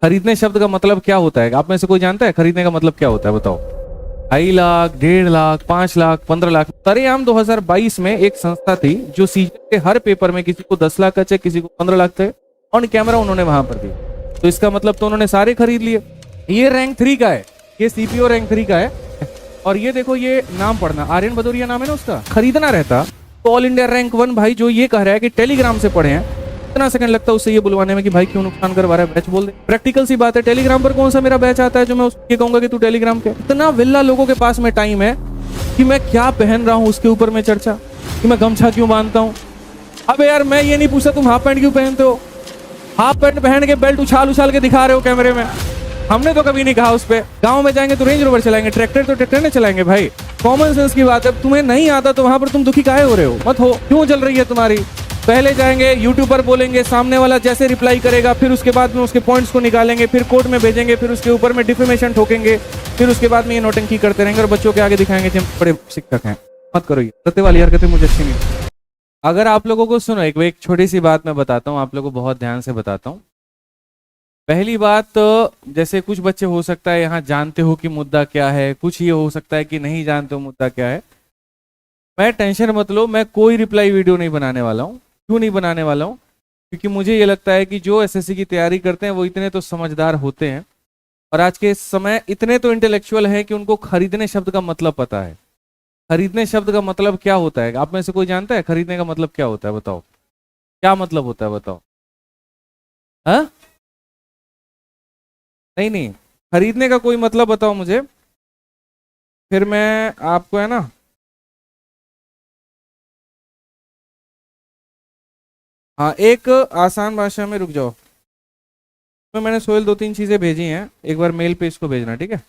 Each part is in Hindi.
खरीदने शब्द का मतलब क्या होता है? आप में से कोई जानता है खरीदने का मतलब क्या होता है? बताओ। 2.5 लाख, 1.5 लाख, 5 लाख, 15 लाख। सरेआम 2022 में एक संस्था थी जो सीजन के हर पेपर में किसी को 10 लाख का चेक, किसी को 15 लाख थे, ऑन कैमरा उन्होंने वहां पर दिया। तो इसका मतलब तो उन्होंने सारे खरीद लिए। ये रैंक 3 का है, ये सीपीओ रैंक 3 का है। और ये देखो, ये नाम पढ़ना, आर्यन भदौरिया नाम है ना उसका। खरीदना रहता तो ऑल इंडिया रैंक 1 भाई जो ये कह रहा है कि टेलीग्राम से पढ़े हैं, इतना सेकंड लगता है उससे ये बुलवाने में कि भाई क्यों नुकसान करवा रहा है, बैच बोल दे। प्रैक्टिकल सी बात है, टेलीग्राम पर कौन सा मेरा बैच आता है जो मैं उसके कहूंगा कि तू टेलीग्राम के। इतना विल्ला लोगों के पास में टाइम है कि मैं क्या पहन रहा हूं उसके ऊपर में चर्चा, कि मैं गमछा क्यों बांधता हूं। अबे यार मैं ये नहीं पूछा तुम हाफ पैंट क्यों पहनते हो, हाफ पैंट पहन के बेल्ट उछाल उछाल के दिखा रहे हो कैमरे में। हमने तो कभी नहीं कहा उस पे। गांव में जाएंगे तो रेंज रोवर चलाएंगे, ट्रैक्टर तो ट्रैक्टर ने चलाएंगे भाई। कॉमन सेंस की बात है, तुम्हें नहीं आता तो वहां पर तुम दुखी काहे हो रहे हो? मत हो, क्यों चल रही है तुम्हारी। पहले जाएंगे यूट्यूब पर बोलेंगे, सामने वाला जैसे रिप्लाई करेगा, फिर उसके बाद में उसके पॉइंट्स को निकालेंगे, फिर कोर्ट में भेजेंगे, फिर उसके ऊपर में डिफेमेशन ठोकेंगे, फिर उसके बाद में ये नौटंकी करते रहेंगे और बच्चों के आगे दिखाएंगे कि हम बड़े शिक्षक हैं। मत करो, ये करते वाली हरकतें मुझे अच्छी नहीं। अगर आप लोगों को सुनो, एक छोटी सी बात मैं बताता हूँ, आप लोगों को बहुत ध्यान से बताता हूँ। पहली बात तो, जैसे कुछ बच्चे हो सकता है यहाँ जानते हो कि मुद्दा क्या है, कुछ ये हो सकता है कि नहीं जानते हो मुद्दा क्या है। मैं टेंशन मत लो, मैं कोई रिप्लाई वीडियो नहीं बनाने वाला हूँ। क्यों नहीं बनाने वाला हूँ? क्योंकि मुझे ये लगता है कि जो एसएससी की तैयारी करते हैं वो इतने तो समझदार होते हैं और आज के समय इतने तो इंटेलेक्चुअल हैं कि उनको खरीदने शब्द का मतलब पता है। खरीदने शब्द का मतलब क्या होता है? आप में से कोई जानता है खरीदने का मतलब क्या होता है? बताओ, क्या मतलब होता है? बताओ। हाँ, नहीं नहीं, खरीदने का कोई मतलब बताओ मुझे, फिर मैं आपको है ना। हाँ, एक आसान भाषा में, रुक जाओ, तो मैंने सोहेल 2-3 चीजें भेजी हैं, एक बार मेल पे इसको भेजना, ठीक है?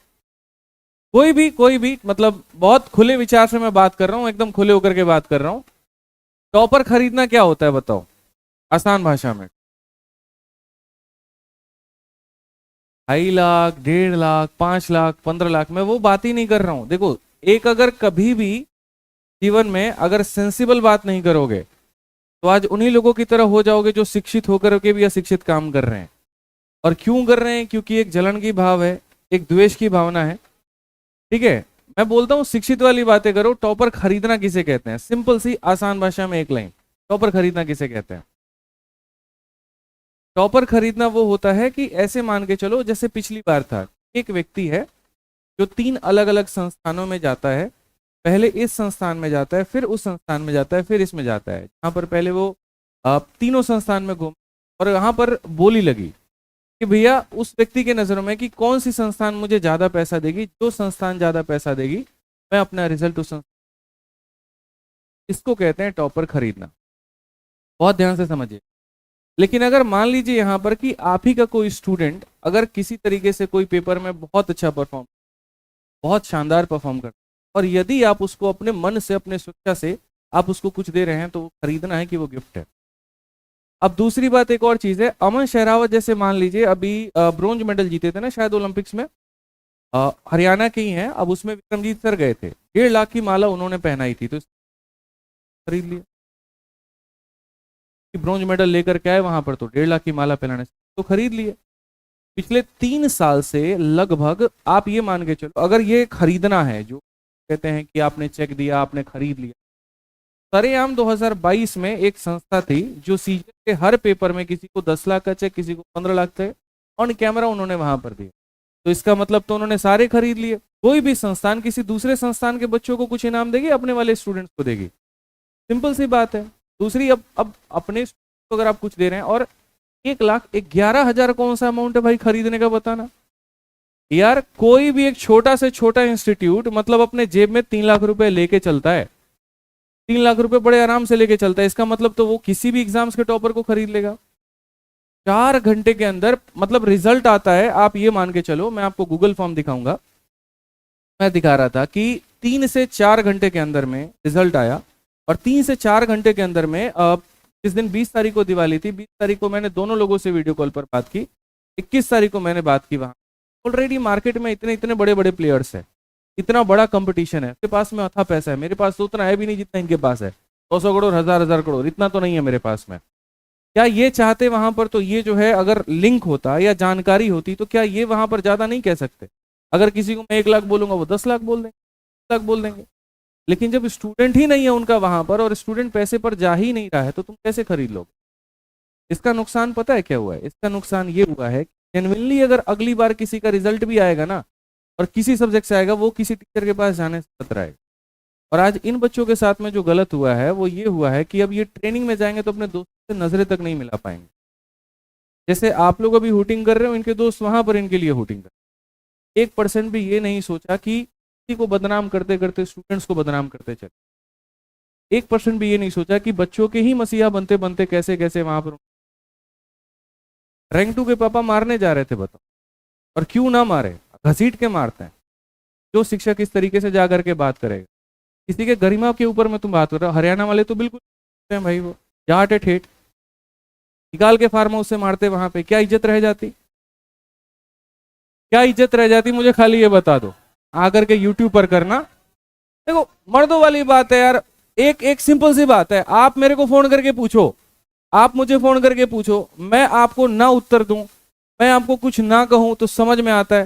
कोई भी मतलब बहुत खुले विचार से मैं बात कर रहा हूँ, एकदम खुले होकर के बात कर रहा हूँ। टॉपर खरीदना क्या होता है बताओ, आसान भाषा में। 2.5 लाख, 1.5 लाख, 5 लाख, 15 लाख, मैं वो बात ही नहीं कर रहा हूं। देखो, एक अगर कभी भी जीवन में अगर सेंसिबल बात नहीं करोगे तो आज उन्हीं लोगों की तरह हो जाओगे जो शिक्षित होकर के भी अशिक्षित काम कर रहे हैं। और क्यों कर रहे हैं? क्योंकि एक जलन की भाव है, एक द्वेष की भावना है, ठीक है? मैं बोलता हूं शिक्षित वाली बातें करो। टॉपर खरीदना किसे कहते हैं? सिंपल सी आसान भाषा में एक लाइन, टॉपर खरीदना किसे कहते हैं? टॉपर खरीदना वो होता है कि ऐसे मान के चलो, जैसे पिछली बार था, एक व्यक्ति है जो 3 अलग अलग संस्थानों में जाता है। पहले इस संस्थान में जाता है, फिर उस संस्थान में जाता है, फिर इसमें जाता है। जहाँ पर पहले वो तीनों संस्थान में घूम और यहाँ पर बोली लगी कि भैया उस व्यक्ति के नजरों में कि कौन सी संस्थान मुझे ज्यादा पैसा देगी, जो संस्थान ज्यादा पैसा देगी मैं अपना रिजल्ट उस संस्थान, इसको कहते हैं टॉपर खरीदना। बहुत ध्यान से समझिए। लेकिन अगर मान लीजिए यहाँ पर कि आप ही का कोई स्टूडेंट अगर किसी तरीके से कोई पेपर में बहुत अच्छा परफॉर्म, बहुत शानदार परफॉर्म करता है, और यदि आप उसको अपने मन से, अपने स्वेच्छा से आप उसको कुछ दे रहे हैं, तो वो खरीदना है कि वो गिफ्ट है। अब दूसरी बात एक और चीज है, अमन शेरावत जैसे मान लीजिए अभी ब्रोंज मेडल जीते थे ना शायद ओलंपिक्स में, हरियाणा के ही हैं। अब उसमें विक्रमजीत सर गए थे, 1.5 लाख की माला उन्होंने पहनाई थी, तो खरीद लिया। ब्रोंज मेडल लेकर के आए वहां पर, तो 1.5 लाख की माला पहनाने से तो खरीद लिए। पिछले 3 साल से लगभग आप ये मान के चलो, अगर ये खरीदना है, जो कहते हैं कि आपने चेक दिया, आपने खरीद लिया। सरेआम 2022 में एक संस्था थी जो सीजन के हर पेपर में किसी को 10 लाख का चेक, किसी को 15 लाख थे, ऑन कैमरा उन्होंने वहां पर दिया। तो इसका मतलब तो उन्होंने सारे खरीद लिए। कोई भी संस्थान किसी दूसरे संस्थान के बच्चों को कुछ इनाम देगी, अपने वाले स्टूडेंट्स को देगी। सिंपल सी बात है। दूसरी, अब अपने को अगर आप कुछ दे रहे हैं, और 1,11,000 कौन सा अमाउंट है भाई खरीदने का, बताना यार। कोई भी एक छोटा से छोटा इंस्टीट्यूट मतलब अपने जेब में 3 लाख रुपए लेके चलता है, 3 लाख रुपए बड़े आराम से लेके चलता है। इसका मतलब तो वो किसी भी एग्जाम्स के टॉपर को खरीद लेगा। 4 घंटे के अंदर मतलब रिजल्ट आता है। आप ये मान के चलो, मैं आपको गूगल फॉर्म दिखाऊंगा, मैं दिखा रहा था कि 3 से 4 घंटे के अंदर में रिजल्ट आया। और 3 से 4 घंटे के अंदर में, जिस दिन 20 तारीख को दिवाली थी, 20 तारीख को मैंने दोनों लोगों से वीडियो कॉल पर बात की, 21 तारीख को मैंने बात की। वहां ऑलरेडी मार्केट में इतने इतने बड़े बड़े प्लेयर्स है, इतना बड़ा कंपटीशन है, उसके पास में अथा पैसा है। मेरे पास तो उतना है भी नहीं जितना इनके पास है, 100 करोड़, 1000 करोड़, इतना तो नहीं है मेरे पास में। क्या ये चाहते वहां पर, तो ये जो है अगर लिंक होता या जानकारी होती तो क्या ये वहां पर ज्यादा नहीं कह सकते? अगर किसी को मैं 1 लाख बोलूंगा वो 10 लाख बोल देंगे, 1 लाख बोल देंगे। लेकिन जब स्टूडेंट ही नहीं है उनका वहां पर और स्टूडेंट पैसे पर जा ही नहीं रहा है तो तुम कैसे खरीद लोगे? इसका नुकसान पता है क्या हुआ है? इसका नुकसान ये हुआ है कि जेनविनली अगर अगली बार किसी का रिजल्ट भी आएगा ना और किसी सब्जेक्ट से आएगा, वो किसी टीचर के पास जाने से कतराएगा। और आज इन बच्चों के साथ में जो गलत हुआ है वो ये हुआ है कि अब ये ट्रेनिंग में जाएंगे तो अपने दोस्तों से नजरें तक नहीं मिला पाएंगे। जैसे आप लोग अभी हुटिंग कर रहे हो, इनके दोस्त वहां पर इनके लिए हुटिंग कर रहे हैं। 1% भी ये नहीं सोचा कि किसी को बदनाम करते करते स्टूडेंट्स को बदनाम करते चले। 1% भी ये नहीं सोचा कि बच्चों के ही मसीहा बनते बनते कैसे कैसे वहां पर रैंक 2 के पापा मारने जा रहे थे, बताओ। और क्यों ना मारे, घसीट के मारते हैं। जो शिक्षक इस तरीके से जाकर के बात करेगा, किसी के गरिमा के ऊपर में तुम बात कर रहे हो। हरियाणा वाले तो बिल्कुल हैं भाई, वो जाट है ठेठ, निकाल के फार्म हाउस से मारते वहां पे, क्या इज्जत रह जाती? क्या इज्जत रह जाती? मुझे खाली ये बता दो। आकर के यूट्यूब पर करना, देखो मर्दों वाली बात है यार। एक एक सिंपल सी बात है, आप मेरे को फोन करके पूछो, आप मुझे फोन करके पूछो, मैं आपको ना उत्तर दूं, मैं आपको कुछ ना कहूं तो समझ में आता है।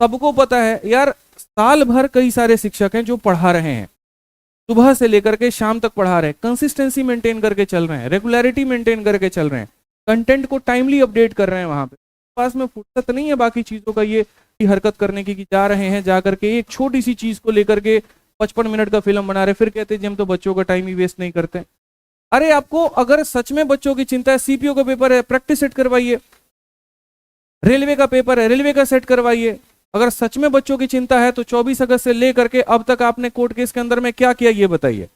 सबको पता है यार, साल भर कई सारे शिक्षक हैं जो पढ़ा रहे हैं, सुबह से लेकर के शाम तक पढ़ा रहे हैं, कंसिस्टेंसी मेंटेन करके चल रहे हैं, रेगुलरिटी मेंटेन करके चल रहे हैं, कंटेंट को टाइमली अपडेट कर रहे हैं। वहां पे पास में फुर्सत नहीं है बाकी चीजों का ये हरकत करने की कि जा रहे हैं जा करके एक छोटी सी चीज को लेकर के 55 मिनट का फिल्म बना रहे, फिर कहते हैं जी हम तो बच्चों का टाइम ही वेस्ट नहीं करते। अरे आपको अगर सच में बच्चों की चिंता है, सीपीओ का पेपर है, प्रैक्टिस सेट करवाइए। रेलवे का पेपर है, रेलवे का सेट करवाइए। अगर सच में बच्चों की चिंता है तो 24 अगस्त से लेकर के अब तक आपने कोर्ट केस के अंदर में क्या किया ये बताइए।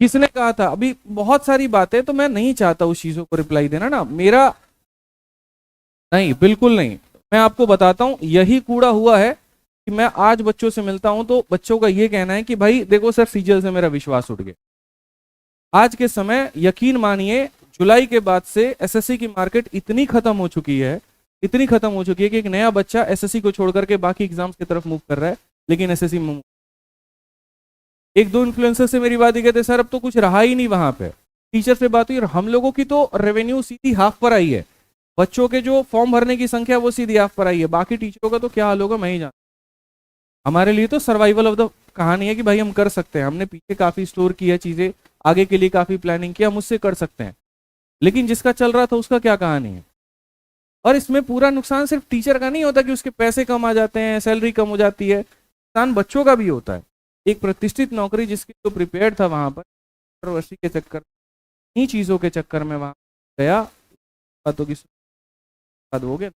किसने कहा था? अभी बहुत सारी बातें, तो मैं नहीं चाहता उस चीजों को रिप्लाई देना ना मेरा, नहीं बिल्कुल नहीं। मैं आपको बताता हूं, यही कूड़ा हुआ है कि मैं आज बच्चों से मिलता हूं तो बच्चों का ये कहना है कि भाई देखो सर, सीजीएल से मेरा विश्वास उठ गया। आज के समय यकीन मानिए, जुलाई के बाद से एसएससी की मार्केट इतनी खत्म हो चुकी है, इतनी खत्म हो चुकी है कि एक नया बच्चा एसएससी को छोड़ करके बाकी एग्जाम्स की तरफ मूव कर रहा है, लेकिन एसएससी में एक दो इन्फ्लुएंसर से मेरी बात ही कहते सर अब तो कुछ रहा ही नहीं वहां पे। टीचर से बात हुई और हम लोगों की तो रेवेन्यू सीधी हाफ पर आई है, बच्चों के जो फॉर्म भरने की संख्या वो सीधी हाफ पर आई है। बाकी टीचरों का तो क्या हाल होगा मैं ही जानता। हमारे लिए तो सर्वाइवल ऑफ द कहानी है कि भाई हम कर सकते हैं, हमने पीछे काफी स्टोर की है चीजें, आगे के लिए काफी प्लानिंग किया, हम उससे कर सकते हैं। लेकिन जिसका चल रहा था उसका क्या कहानी है? और इसमें पूरा नुकसान सिर्फ टीचर का नहीं होता कि उसके पैसे कम आ जाते हैं, सैलरी कम हो जाती है, नुकसान बच्चों का भी होता है। एक प्रतिष्ठित नौकरी जिसकी तो प्रिपेयर था वहां पर, कंट्रोवर्सी के चक्कर, इन्हीं चीजों के चक्कर में वहां गया, बातों की बात हो गया।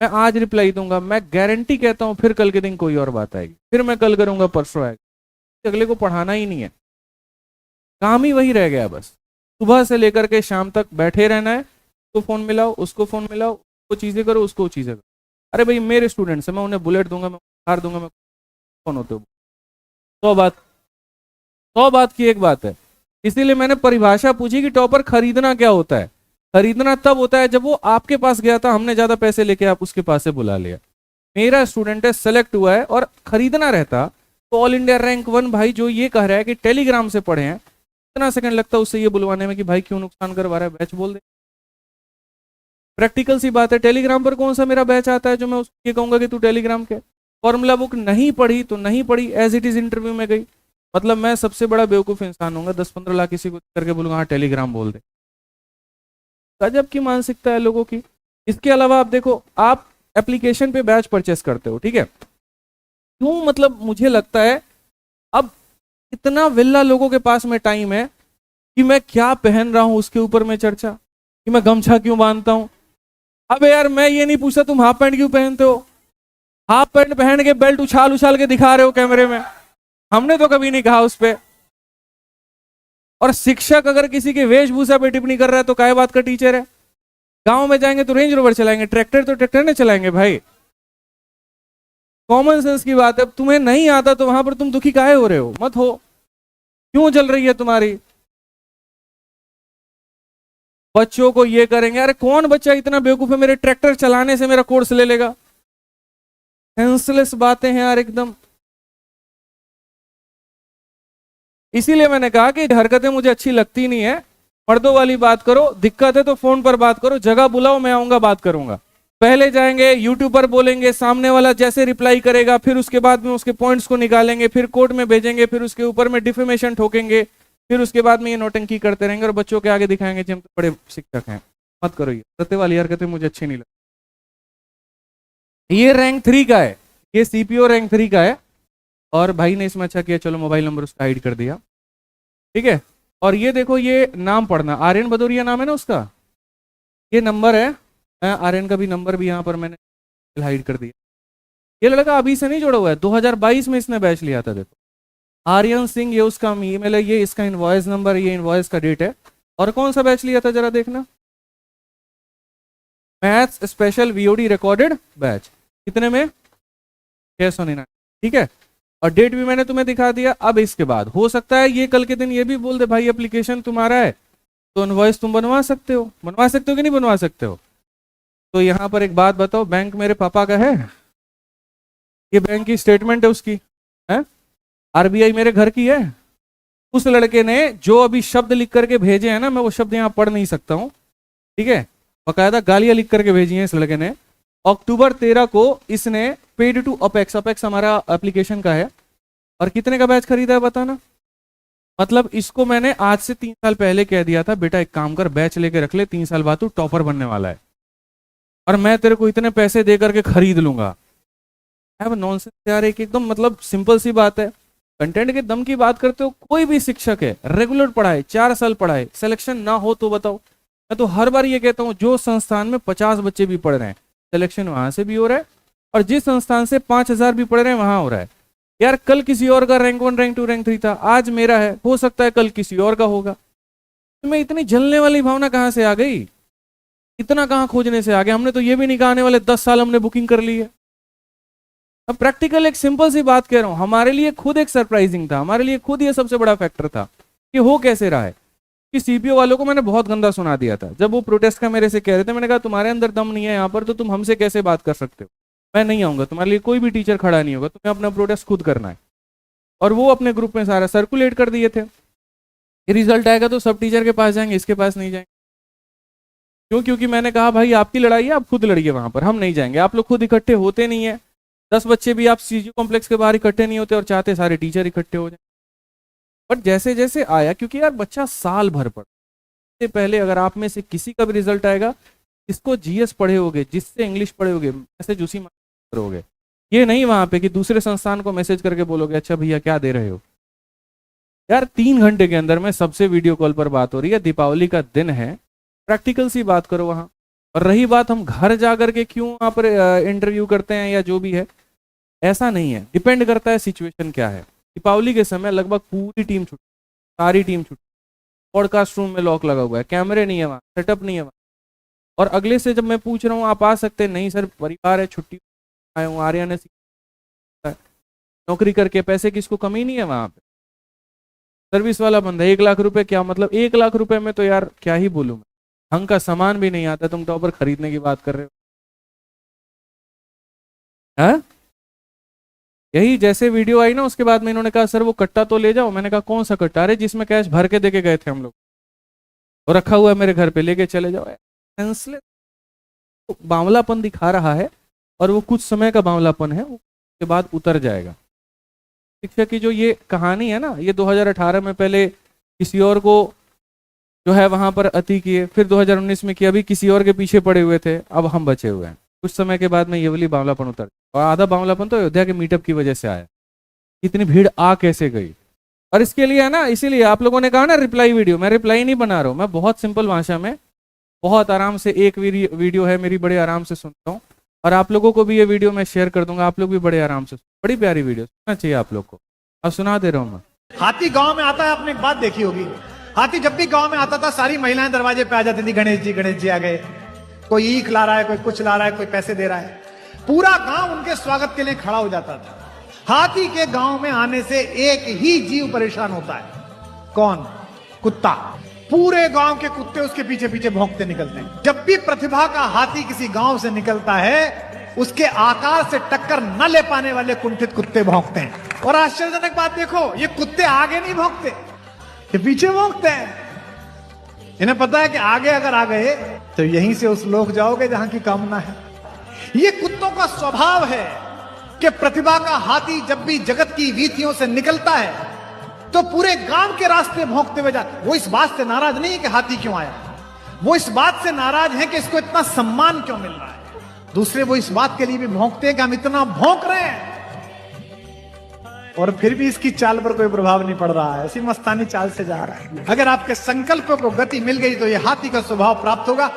मैं आज रिप्लाई दूंगा, मैं गारंटी कहता हूं फिर कल के दिन कोई और बात आएगी, फिर मैं कल करूंगा, परसों आएगा, अगले को पढ़ाना ही नहीं है, काम ही वही रह गया बस। सुबह से लेकर के शाम तक बैठे रहना है, उसको फोन मिलाओ, उसको फोन मिलाओ, उसको चीजें करो, उसको चीजें करो। अरे भाई मेरे स्टूडेंट्स हैं, मैं उन्हें बुलेट दूंगा, मैं कार दूंगा, मैं कौन होते हो? 100 बात, 100 बात की एक बात है। इसीलिए मैंने परिभाषा पूछी कि टॉपर खरीदना क्या होता है। खरीदना तब होता है जब वो आपके पास गया था, हमने ज्यादा पैसे लेके आप उसके पास से बुला लिया। मेरा स्टूडेंट है, सेलेक्ट हुआ है, और खरीदना रहता तो ऑल इंडिया रैंक 1 भाई जो ये कह रहा है कि टेलीग्राम से पढ़े हैं, इतना सेकंड लगता है उससे ये बुलवाने में कि भाई क्यों नुकसान करवा रहा है, बैच बोल दे। प्रैक्टिकल सी बात है, टेलीग्राम पर कौन सा मेरा बैच आता है जो मैं उसको ये कहूंगा कि तू टेलीग्राम के फॉर्मूला बुक नहीं पढ़ी तो नहीं पढ़ी, एज इट इज इंटरव्यू में गई, मतलब मैं सबसे बड़ा बेवकूफ इंसान होऊंगा 10-15 लाख किसी को करके बोलूंगा हाँ टेलीग्राम बोल दे। गजब की मानसिकता है लोगों की। इसके अलावा आप देखो, आप एप्लीकेशन पे बैच परचेस करते हो, ठीक है, क्यों? मतलब मुझे लगता है अब इतना विल्ला लोगों के पास में टाइम है कि मैं क्या पहन रहा हूं उसके ऊपर में चर्चा, कि मैं गमछा क्यों बांधता हूं। अबे यार मैं ये नहीं पूछता तुम हाफ पैंट क्यों पहनते हो, हाफ पैंट पहन के बेल्ट उछाल उछाल के दिखा रहे हो कैमरे में, हमने तो कभी नहीं कहा उस पर। और शिक्षक अगर किसी के वेशभूषा पे टिप्पणी कर रहा है तो काय बात का टीचर है? गांव में जाएंगे तो रेंज रोवर चलाएंगे, ट्रैक्टर तो ट्रैक्टर ने चलाएंगे भाई। कॉमन सेंस की बात है, तुम्हें नहीं आता तो वहां पर तुम दुखी काहे हो रहे हो? मत हो, क्यों चल रही है तुम्हारी? बच्चों को ये करेंगे, अरे कौन बच्चा इतना बेवकूफ है मेरे ट्रैक्टर चलाने से मेरा कोर्स ले लेगा? सेंसलेस बातें हैं यार एकदम। इसीलिए मैंने कहा कि हरकतें मुझे अच्छी लगती नहीं है। मर्दों वाली बात करो, दिक्कत है तो फोन पर बात करो, जगह बुलाओ, मैं आऊंगा, बात करूंगा। पहले जाएंगे यूट्यूब पर बोलेंगे, सामने वाला जैसे रिप्लाई करेगा, फिर उसके बाद में उसके पॉइंट्स को निकालेंगे, फिर कोर्ट में भेजेंगे, फिर उसके ऊपर में डिफेमेशन ठोकेंगे, फिर उसके बाद में ये नौटंकी करते रहेंगे और बच्चों के आगे दिखाएंगे कि हम तो बड़े शिक्षक हैं। मत करो, ये सत्य वाली हरकतें मुझे अच्छी नहीं लगती। ये रैंक 3 का है, ये सीपीओ रैंक 3 का है, और भाई ने इसमें अच्छा किया, चलो मोबाइल नंबर उसका हाइड कर दिया, ठीक है। और ये देखो, ये नाम पढ़ना, आर्यन भदौरिया नाम है ना उसका, ये नंबर है, आर्यन का भी नंबर भी यहाँ पर मैंने हाइड कर दिया। ये लड़का अभी से नहीं जुड़ा हुआ है, 2022 में इसने बैच लिया था। देखो आर्यन सिंह, ये उसका ईमेल है, ये इसका इनवॉइस नंबर, ये इनवॉइस का डेट है। और कौन सा बैच लिया था जरा देखना, maths special VOD recorded batch, कितने में, 699, ठीक है। और डेट भी मैंने तुम्हें दिखा दिया। अब इसके बाद हो सकता है ये कल के दिन ये भी बोल दे भाई एप्लीकेशन तुम्हारा है तो इनवॉइस तुम बनवा सकते हो, बनवा सकते हो कि नहीं बनवा सकते हो। तो यहाँ पर एक बात बताओ, बैंक मेरे पापा का है, ये बैंक की स्टेटमेंट है उसकी, है, आरबीआई मेरे घर की है। उस लड़के ने जो अभी शब्द लिख करके भेजे हैं ना, मैं वो शब्द यहाँ पढ़ नहीं सकता हूँ, ठीक है, बकायदा गालियां लिख करके भेजी हैं इस लड़के ने। अक्टूबर 13 को इसने पेड टू अपेक्स, अपेक्स हमारा एप्लीकेशन का है, और कितने का बैच खरीदा है बताना। मतलब इसको मैंने आज से 3 साल पहले कह दिया था, बेटा एक काम कर, बैच लेके रख ले, 3 साल बाद तू टॉपर बनने वाला है, और मैं तेरे को इतने पैसे दे करके खरीद लूंगा। नॉनसेंस यार, एक एकदम मतलब सिंपल सी बात है, कंटेंट के दम की बात करते हो। कोई भी शिक्षक है, रेगुलर पढ़ाए, 4 साल पढ़ाए, सिलेक्शन ना हो तो बताओ। मैं तो हर बार ये कहता हूँ, जो संस्थान में 50 बच्चे भी पढ़ रहे हैं, सिलेक्शन वहां से भी हो रहा है, और जिस संस्थान से 5000 भी पढ़ रहे हैं वहां हो रहा है। यार कल किसी और का रैंक 1, रैंक 2, रैंक 3 था, आज मेरा है, हो सकता है कल किसी और का होगा। तुम्हें इतनी जलने वाली भावना कहाँ से आ गई, इतना कहाँ खोजने से आ गया। हमने तो ये भी नहीं कहा आने वाले 10 साल हमने बुकिंग कर ली है। अब प्रैक्टिकल एक सिंपल सी बात कह रहा हूं, हमारे लिए खुद एक सरप्राइजिंग था, हमारे लिए खुद ये सबसे बड़ा फैक्टर था कि हो कैसे रहा है। कि सीपीओ वालों को मैंने बहुत गंदा सुना दिया था जब वो प्रोटेस्ट का मेरे से कह रहे थे। मैंने कहा तुम्हारे अंदर दम नहीं है यहाँ पर, तो तुम हमसे कैसे बात कर सकते हो। मैं नहीं आऊंगा, तुम्हारे लिए कोई भी टीचर खड़ा नहीं होगा, तुम्हें अपना प्रोटेस्ट खुद करना है। और वो अपने ग्रुप में सारा सर्कुलेट कर दिए थे, रिजल्ट आएगा तो सब टीचर के पास जाएंगे, इसके पास नहीं जाएंगे। क्यों? क्योंकि मैंने कहा भाई आपकी लड़ाई है, आप खुद लड़िए वहां पर, हम नहीं जाएंगे। आप लोग खुद इकट्ठे होते नहीं है, 10 बच्चे भी आप सीजी कॉम्प्लेक्स के बाहर इकट्ठे नहीं होते और चाहते सारे टीचर इकट्ठे हो जाए। बट जैसे जैसे आया, क्योंकि यार बच्चा साल भर पढ़, से पहले अगर आप में से किसी का भी रिजल्ट आएगा, जिसको जीएस पढ़े होगे, जिससे इंग्लिश पढ़े होगे, मैसेज उसी करोगे। ये नहीं वहां पे कि दूसरे संस्थान को मैसेज करके बोलोगे अच्छा भैया क्या दे रहे हो। यार 3 घंटे के अंदर में सबसे वीडियो कॉल पर बात हो रही है, दीपावली का दिन है, प्रैक्टिकल सी बात करो वहां। और रही बात हम घर जाकर के क्यों वहां पर इंटरव्यू करते हैं या जो भी है, ऐसा नहीं है, डिपेंड करता है सिचुएशन क्या है। दीपावली के समय लगभग पूरी टीम छुट्टी, सारी टीम छुट्टी, पॉडकास्ट रूम में लॉक लगा हुआ है, कैमरे नहीं है वहाँ, सेटअप नहीं है वहाँ। और अगले से जब मैं पूछ रहा हूँ आप आ सकते हैं, नहीं सर परिवार है, छुट्टी आए हूँ, आर्या ने नौकरी करके, पैसे की इसको कमी नहीं है वहाँ पे, सर्विस वाला बंदा। 1 लाख रुपए क्या मतलब, 1 लाख रुपए में तो यार क्या ही बोलूँ मैं, ढंग का सामान भी नहीं आता, तुम टॉपर खरीदने की बात कर रहे हो। हाँ यही जैसे वीडियो आई ना, उसके बाद में इन्होंने कहा सर वो कट्टा तो ले जाओ। मैंने कहा कौन सा कट्टा? अरे जिसमें कैश भर के देके गए थे हम लोग, और रखा हुआ है मेरे घर पे, लेके चले जाओ। सेंसलेस बावलापन दिखा रहा है, और वो कुछ समय का बावलापन है, उसके बाद उतर जाएगा। शिक्षा की जो ये कहानी है ना, ये 2018 में पहले किसी और को जो है वहां पर अति किए, फिर 2019 में किया, अभी किसी और के पीछे पड़े हुए थे, अब हम बचे हुए हैं। कुछ समय के बाद में ये वाली बावलापन उतर, और आधा बावलापन तो अयोध्या के मीटअप की वजह से आया। इतनी भीड़ आ कैसे गई? और इसके लिए है ना, इसीलिए आप लोगों ने कहा ना रिप्लाई वीडियो, मैं रिप्लाई नहीं बना रहा हूँ, मैं बहुत सिंपल भाषा में, बहुत आराम से, एक वीडियो है मेरी, बड़े आराम से सुनता हूँ, और आप लोगों को भी ये वीडियो मैं शेयर कर दूंगा, आप लोग भी बड़े आराम से, बड़ी प्यारी वीडियो सुनना चाहिए आप लोग को। अब सुना दे रहा हूँ मैं। हाथी गांव में आता है, आपने एक बात देखी होगी, हाथी जब भी गांव में आता था सारी महिलाएं दरवाजे पे आ जाती थी, गणेश जी आ गए, कोई ईख ला रहा है, कोई कुछ ला रहा है, कोई पैसे दे रहा है, पूरा गांव उनके स्वागत के लिए खड़ा हो जाता था। हाथी के गांव में आने से एक ही जीव परेशान होता है, कौन? कुत्ता। पूरे गांव के कुत्ते उसके पीछे पीछे भौंकते निकलते हैं। जब भी प्रतिभा का हाथी किसी गांव से निकलता है, उसके आकार से टक्कर न ले पाने वाले कुंठित कुत्ते भौंकते हैं। और आश्चर्यजनक बात देखो, ये कुत्ते आगे नहीं भौंकते, ये पीछे भौंकते हैं। इन्हें पता है कि आगे अगर आ गए तो यहीं से उस लोक जाओगे जहां की कामना है। ये कुत्तों का स्वभाव है कि प्रतिभा का हाथी जब भी जगत की वीथियों से निकलता है तो पूरे गांव के रास्ते भौंकते हुए जाते। वो इस बात से नाराज नहीं है कि हाथी क्यों आया, वो इस बात से नाराज है कि इसको इतना सम्मान क्यों मिल रहा है। दूसरे वो इस बात के लिए भी भौंकते हैं कि हम इतना भौंक रहे हैं और फिर भी इसकी चाल पर कोई प्रभाव नहीं पड़ रहा है, ऐसी मस्तानी चाल से जा रहा है। अगर आपके संकल्प को गति मिल गई तो यह हाथी का स्वभाव प्राप्त होगा।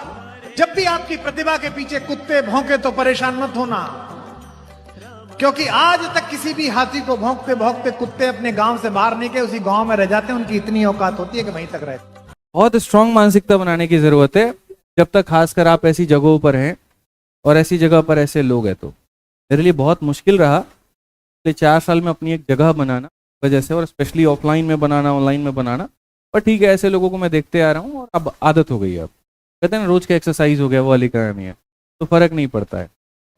जब भी आपकी प्रतिभा के पीछे कुत्ते भौंके तो परेशान मत होना, क्योंकि आज तक किसी भी हाथी को भौंकते भौंकते कुत्ते अपने गांव से बाहर नहीं गए, उसी गांव में रह जाते हैं। उनकी इतनी औकात होती है कि वहीं तक रहते। बहुत स्ट्रांग मानसिकता बनाने की जरूरत है, जब तक खासकर आप ऐसी जगहों पर हैं और ऐसी जगह पर ऐसे लोग हैं। तो मेरे लिए बहुत मुश्किल रहा पिछले 4 साल में अपनी एक जगह बनाना वजह से, और स्पेशली ऑफलाइन में बनाना, ऑनलाइन में बनाना। पर ठीक है, ऐसे लोगों को मैं देखते आ रहा हूँ और अब आदत हो गई है। अब कहते हैं ना, रोज का एक्सरसाइज हो गया, वो वाली कहानी है, तो फर्क नहीं पड़ता है।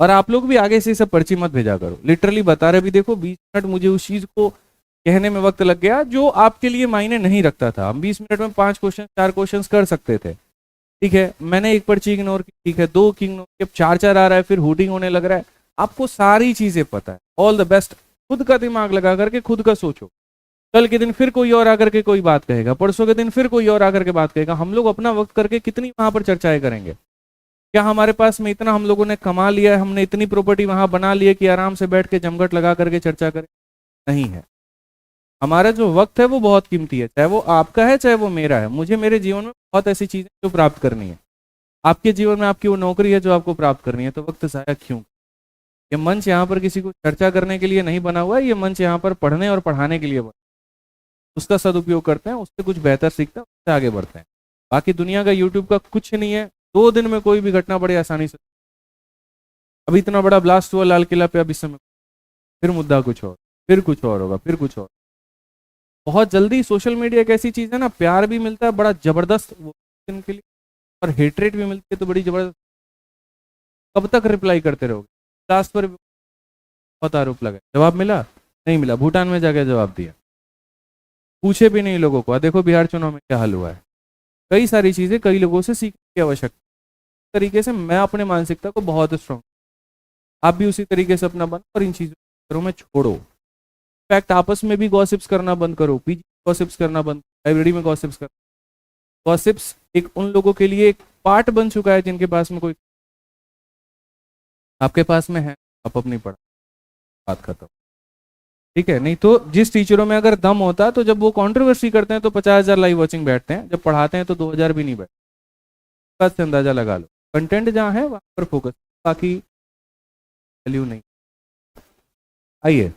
और आप लोग भी आगे से सब पर्ची मत भेजा करो। लिटरली बता रहे भी, देखो 20 मिनट मुझे उस चीज को कहने में वक्त लग गया जो आपके लिए मायने नहीं रखता था। हम 20 मिनट में 5 क्वेश्चन 4 क्वेश्चन कर सकते थे, ठीक है। मैंने एक पर्ची इग्नोर की, ठीक है, 2 की इग्नोर की, अब 4 आ रहा है, फिर हुटिंग होने लग रहा है। आपको सारी चीजें पता है। All the best. खुद का दिमाग लगा करके खुद का सोचो। कल के दिन फिर कोई और आकर के कोई बात कहेगा, परसों के दिन फिर कोई और आकर के बात कहेगा। हम लोग अपना वक्त करके कितनी वहां पर चर्चाएं करेंगे? क्या हमारे पास में इतना हम लोगों ने कमा लिया है, हमने इतनी प्रॉपर्टी वहां बना ली है कि आराम से बैठ के जमघट लगा करके चर्चा करें? नहीं है। हमारा जो वक्त है वो बहुत कीमती है, चाहे वो आपका है चाहे वो मेरा है। मुझे मेरे जीवन में बहुत ऐसी चीजें जो प्राप्त करनी है। आपके जीवन में आपकी वो नौकरी है जो आपको प्राप्त करनी है, तो वक्त ज़ाया क्यों? ये मंच यहाँ पर किसी को चर्चा करने के लिए नहीं बना हुआ है, ये मंच यहाँ पर पढ़ने और पढ़ाने के लिए बना। उसका सदुपयोग करते हैं, उससे कुछ बेहतर सीखते हैं, उससे आगे बढ़ते हैं। बाकी दुनिया का यूट्यूब का कुछ नहीं है। 2 दिन में कोई भी घटना बड़ी आसानी से, अभी इतना बड़ा ब्लास्ट हुआ लाल किला पे, अब इस समय फिर मुद्दा कुछ और, फिर कुछ और होगा, फिर कुछ और। बहुत जल्दी सोशल मीडिया एक ऐसी चीज है ना, प्यार भी मिलता है बड़ा जबरदस्त इनके लिए, और हेटरेट भी मिलती है तो बड़ी जबरदस्त। कब तक रिप्लाई करते रहोगे? लास्ट पर बहुत आरोप लगा, जवाब मिला नहीं मिला, भूटान में जाकर जवाब दिया, पूछे भी नहीं लोगों को। देखो बिहार चुनाव में क्या हाल हुआ है। कई सारी चीजें कई लोगों से सीखने की आवश्यकता। तरीके से मैं अपने मानसिकता को बहुत स्ट्रांग, आप भी उसी तरीके से अपना बनो और इन चीजों में छोड़ो। इनफैक्ट आपस में भी गॉसिप्स करना बंद करो, पीजी गॉसिप्स करना बंद, लाइब्रेरी में गॉसिप्स कर। गॉसिप्स एक उन लोगों के लिए एक पार्ट बन चुका है जिनके पास में कोई, आपके पास में है, आप अपनी पढ़ा, बात खत्म, ठीक है। नहीं तो जिस टीचरों में अगर दम होता तो जब वो कंट्रोवर्सी करते हैं तो 50,000 लाइव वॉचिंग बैठते हैं, जब पढ़ाते हैं तो 2,000 भी नहीं बैठते। बात से अंदाजा लगा लो, कंटेंट जहाँ है वहां पर फोकस, बाकी वैल्यू नहीं। आइए